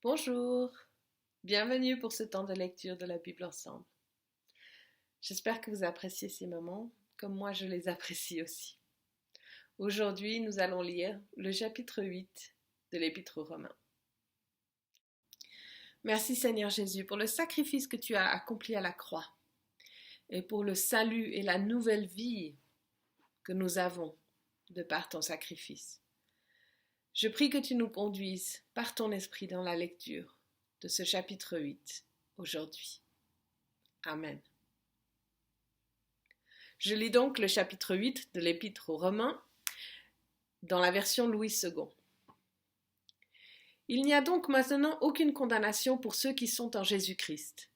Bonjour, bienvenue pour ce temps de lecture de la Bible ensemble. J'espère que vous appréciez ces moments, comme moi je les apprécie aussi. Aujourd'hui, nous allons lire le chapitre 8 de l'Épître aux Romains. Merci Seigneur Jésus pour le sacrifice que tu as accompli à la croix et pour le salut et la nouvelle vie que nous avons de par ton sacrifice. Je prie que tu nous conduises par ton esprit dans la lecture de ce chapitre 8 aujourd'hui. Amen. Je lis donc le chapitre 8 de l'Épître aux Romains dans la version Louis II. Il n'y a donc maintenant aucune condamnation pour ceux qui sont en Jésus-Christ.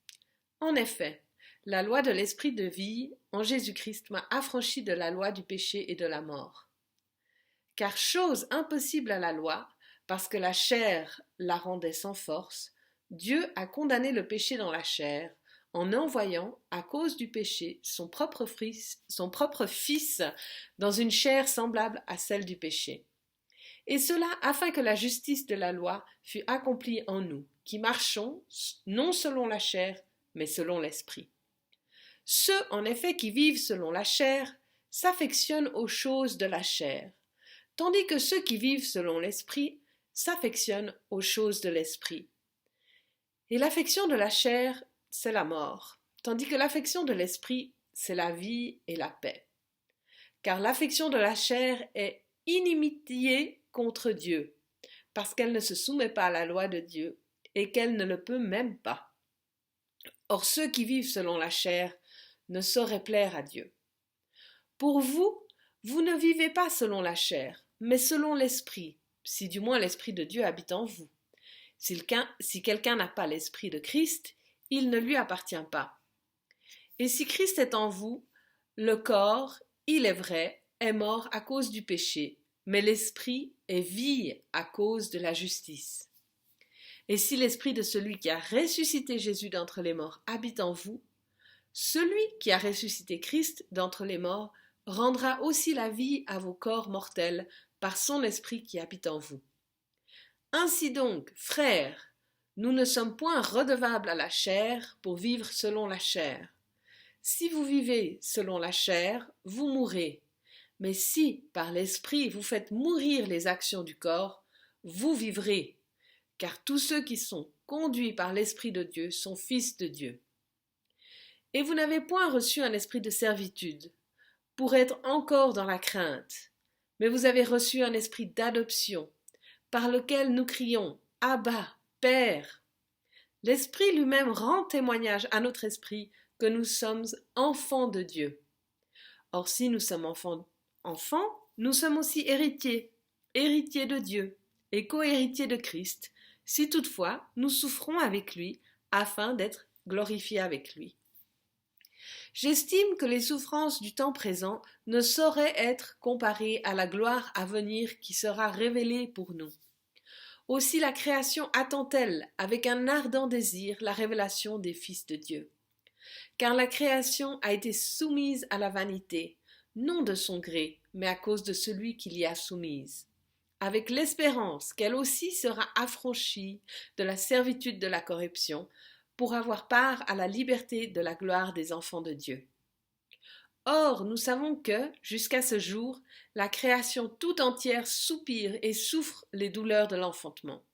En effet, la loi de l'esprit de vie en Jésus-Christ m'a affranchi de la loi du péché et de la mort. Car chose impossible à la loi, parce que la chair la rendait sans force, Dieu a condamné le péché dans la chair, en envoyant, à cause du péché, son propre fils dans une chair semblable à celle du péché. Et cela afin que la justice de la loi fût accomplie en nous, qui marchons non selon la chair, mais selon l'esprit. Ceux, en effet, qui vivent selon la chair, s'affectionnent aux choses de la chair, tandis que ceux qui vivent selon l'esprit s'affectionnent aux choses de l'esprit. Et l'affection de la chair, c'est la mort, tandis que l'affection de l'esprit, c'est la vie et la paix. Car l'affection de la chair est inimitié contre Dieu, parce qu'elle ne se soumet pas à la loi de Dieu, et qu'elle ne le peut même pas. Or ceux qui vivent selon la chair ne sauraient plaire à Dieu. Pour vous, vous ne vivez pas selon la chair, mais selon l'esprit, si du moins l'esprit de Dieu habite en vous. Si quelqu'un n'a pas l'esprit de Christ, il ne lui appartient pas. Et si Christ est en vous, le corps, il est vrai, est mort à cause du péché, mais l'esprit est vie à cause de la justice. Et si l'esprit de celui qui a ressuscité Jésus d'entre les morts habite en vous, celui qui a ressuscité Christ d'entre les morts rendra aussi la vie à vos corps mortels par son esprit qui habite en vous. Ainsi donc, frères, nous ne sommes point redevables à la chair pour vivre selon la chair. Si vous vivez selon la chair, vous mourrez. Mais si, par l'esprit, vous faites mourir les actions du corps, vous vivrez. Car tous ceux qui sont conduits par l'Esprit de Dieu sont fils de Dieu. Et vous n'avez point reçu un esprit de servitude, pour être encore dans la crainte, mais vous avez reçu un esprit d'adoption, par lequel nous crions « Abba, Père ». L'Esprit lui-même rend témoignage à notre esprit que nous sommes enfants de Dieu. Or si nous sommes enfants, nous sommes aussi héritiers, héritiers de Dieu et co-héritiers de Christ, si toutefois nous souffrons avec lui afin d'être glorifiés avec lui. J'estime que les souffrances du temps présent ne sauraient être comparées à la gloire à venir qui sera révélée pour nous. Aussi la création attend-elle avec un ardent désir la révélation des fils de Dieu. Car la création a été soumise à la vanité, non de son gré, mais à cause de celui qui l'y a soumise, avec l'espérance qu'elle aussi sera affranchie de la servitude de la corruption, pour avoir part à la liberté de la gloire des enfants de Dieu. Or, nous savons que, jusqu'à ce jour, la création tout entière soupire et souffre les douleurs de l'enfantement.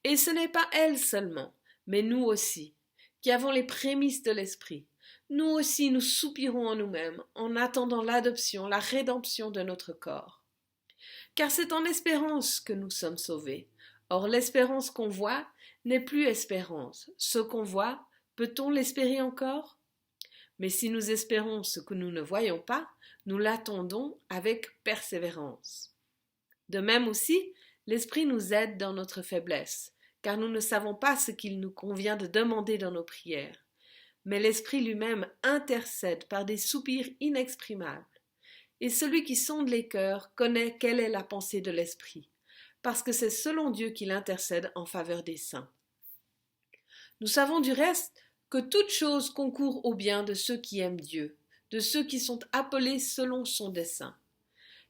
Et ce n'est pas elle seulement, mais nous aussi, qui avons les prémices de l'Esprit. Nous aussi, nous soupirons en nous-mêmes, en attendant l'adoption, la rédemption de notre corps. Car c'est en espérance que nous sommes sauvés. Or, l'espérance qu'on voit n'est plus espérance. Ce qu'on voit, peut-on l'espérer encore? Mais si nous espérons ce que nous ne voyons pas, nous l'attendons avec persévérance. De même aussi, l'Esprit nous aide dans notre faiblesse, car nous ne savons pas ce qu'il nous convient de demander dans nos prières. Mais l'Esprit lui-même intercède par des soupirs inexprimables. Et celui qui sonde les cœurs connaît quelle est la pensée de l'Esprit, parce que c'est selon Dieu qu'il intercède en faveur des saints. Nous savons du reste que toute chose concourt au bien de ceux qui aiment Dieu, de ceux qui sont appelés selon son dessein.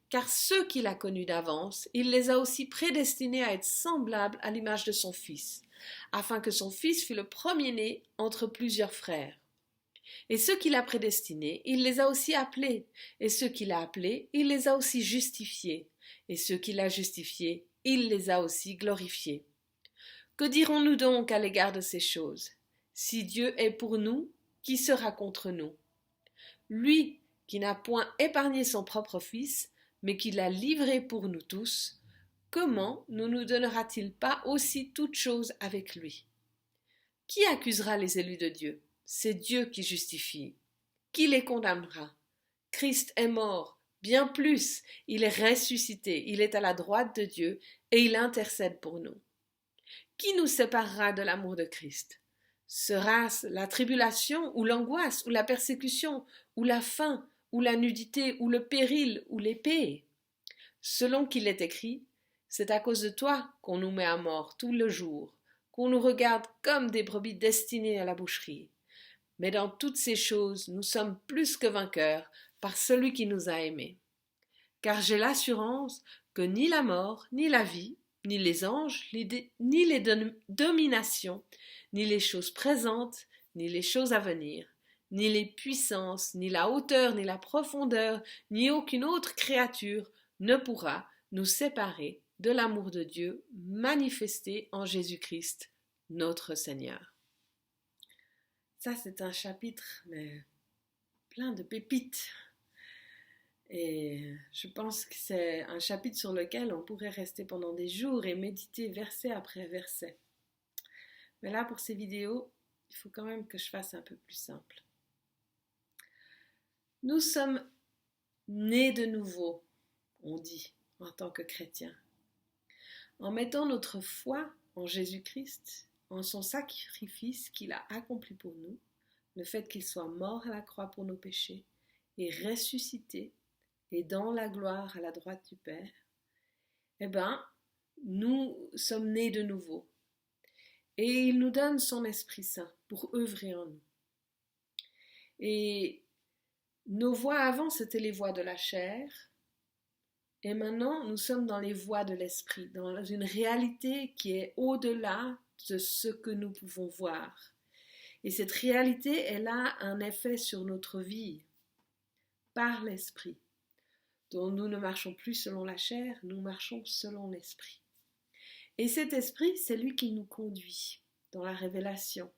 Car ceux qu'il a connus d'avance, il les a aussi prédestinés à être semblables à l'image de son Fils, afin que son Fils fût le premier-né entre plusieurs frères. Et ceux qu'il a prédestinés, il les a aussi appelés, et ceux qu'il a appelés, il les a aussi justifiés, et ceux qu'il a justifiés, il les a aussi glorifiés. Que dirons-nous donc à l'égard de ces choses? Si Dieu est pour nous, qui sera contre nous? Lui qui n'a point épargné son propre Fils, mais qui l'a livré pour nous tous, comment ne nous donnera-t-il pas aussi toutes choses avec lui? Qui accusera les élus de Dieu? C'est Dieu qui justifie. Qui les condamnera? Christ est mort, bien plus, il est ressuscité, il est à la droite de Dieu et il intercède pour nous. Qui nous séparera de l'amour de Christ? Sera-ce la tribulation ou l'angoisse ou la persécution ou la faim ou la nudité ou le péril ou l'épée? Selon qu'il est écrit, c'est à cause de toi qu'on nous met à mort tout le jour, qu'on nous regarde comme des brebis destinées à la boucherie. Mais dans toutes ces choses, nous sommes plus que vainqueurs par celui qui nous a aimés. Car j'ai l'assurance que ni la mort, ni la vie, ni les anges, ni les dominations, ni les choses présentes, ni les choses à venir, ni les puissances, ni la hauteur, ni la profondeur, ni aucune autre créature ne pourra nous séparer de l'amour de Dieu manifesté en Jésus-Christ, notre Seigneur. Ça, c'est un chapitre mais plein de pépites. Et je pense que c'est un chapitre sur lequel on pourrait rester pendant des jours et méditer verset après verset. Mais là, pour ces vidéos, il faut quand même que je fasse un peu plus simple. Nous sommes nés de nouveau, on dit, en tant que chrétiens. En mettant notre foi en Jésus-Christ, en son sacrifice qu'il a accompli pour nous, le fait qu'il soit mort à la croix pour nos péchés et ressuscité et dans la gloire à la droite du Père, eh bien, nous sommes nés de nouveau. Et il nous donne son Esprit Saint pour œuvrer en nous. Et nos voies avant, c'était les voies de la chair. Et maintenant, nous sommes dans les voies de l'Esprit, dans une réalité qui est au-delà de ce que nous pouvons voir. Et cette réalité, elle a un effet sur notre vie par l'Esprit. Donc nous ne marchons plus selon la chair, nous marchons selon l'Esprit. Et cet Esprit, c'est lui qui nous conduit dans la révélation.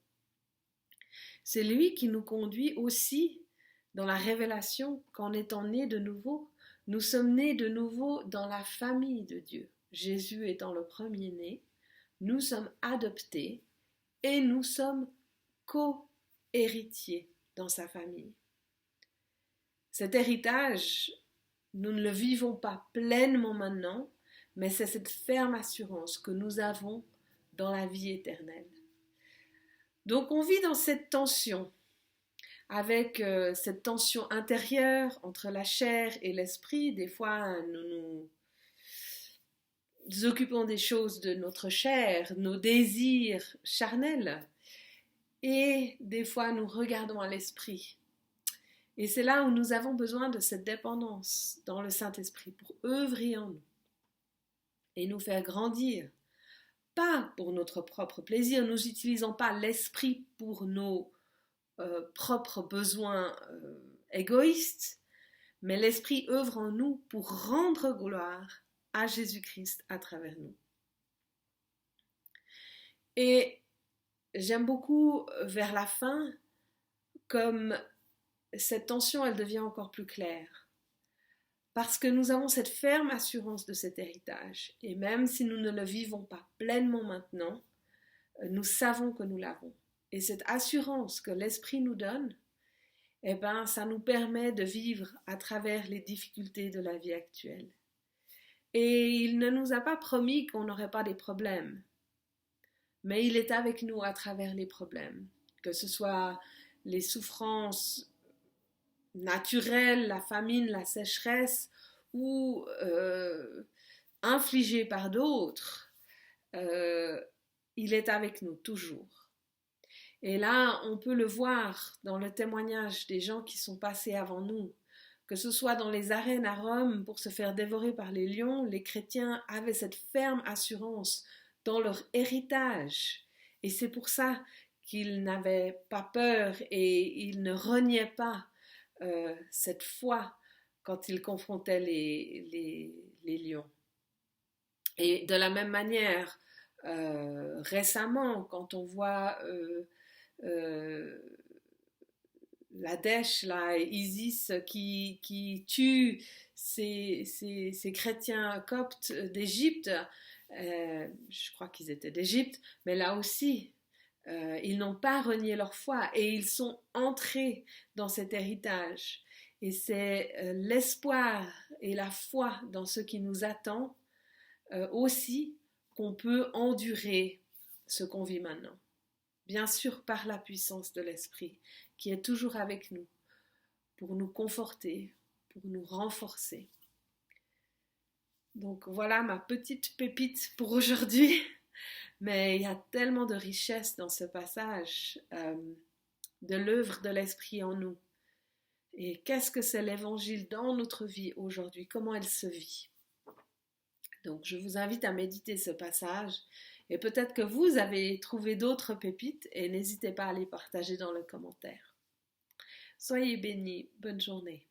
C'est lui qui nous conduit aussi dans la révélation qu'en étant nés de nouveau, nous sommes nés de nouveau dans la famille de Dieu. Jésus étant le premier-né, nous sommes adoptés et nous sommes co-héritiers dans sa famille. Cet héritage, nous ne le vivons pas pleinement maintenant, mais c'est cette ferme assurance que nous avons dans la vie éternelle. Donc on vit dans cette tension, avec cette tension intérieure entre la chair et l'esprit. Des fois, nous nous occupons des choses de notre chair, nos désirs charnels, et des fois nous regardons à l'esprit. Et c'est là où nous avons besoin de cette dépendance dans le Saint-Esprit pour œuvrer en nous et nous faire grandir. Pas pour notre propre plaisir, nous n'utilisons pas l'esprit pour nos propres besoins égoïstes, mais l'esprit œuvre en nous pour rendre gloire à Jésus-Christ à travers nous. Et j'aime beaucoup vers la fin, comme cette tension, elle devient encore plus claire. Parce que nous avons cette ferme assurance de cet héritage. Et même si nous ne le vivons pas pleinement maintenant, nous savons que nous l'avons. Et cette assurance que l'Esprit nous donne, eh ben, ça nous permet de vivre à travers les difficultés de la vie actuelle. Et il ne nous a pas promis qu'on n'aurait pas des problèmes. Mais il est avec nous à travers les problèmes. Que ce soit les souffrances naturelle, la famine, la sécheresse, ou infligée par d'autres, il est avec nous toujours. Et là, on peut le voir dans le témoignage des gens qui sont passés avant nous, Que ce soit dans les arènes à Rome pour se faire dévorer par les lions, les chrétiens avaient cette ferme assurance dans leur héritage. Et c'est pour ça qu'ils n'avaient pas peur et ils ne reniaient pas cette foi quand ils confrontaient les lions. Et de la même manière, récemment, quand on voit la Daesh, là, ISIS, qui tue ces chrétiens coptes d'Égypte, je crois qu'ils étaient d'Égypte, mais là aussi, ils n'ont pas renié leur foi et ils sont entrés dans cet héritage. Et c'est l'espoir et la foi dans ce qui nous attend aussi qu'on peut endurer ce qu'on vit maintenant. Bien sûr par la puissance de l'Esprit qui est toujours avec nous pour nous conforter, pour nous renforcer. Donc voilà ma petite pépite pour aujourd'hui. Mais il y a tellement de richesse dans ce passage de l'œuvre de l'Esprit en nous. Et qu'est-ce que c'est l'Évangile dans notre vie aujourd'hui? Comment elle se vit? Donc je vous invite à méditer ce passage et peut-être que vous avez trouvé d'autres pépites et n'hésitez pas à les partager dans le commentaire. Soyez bénis, bonne journée.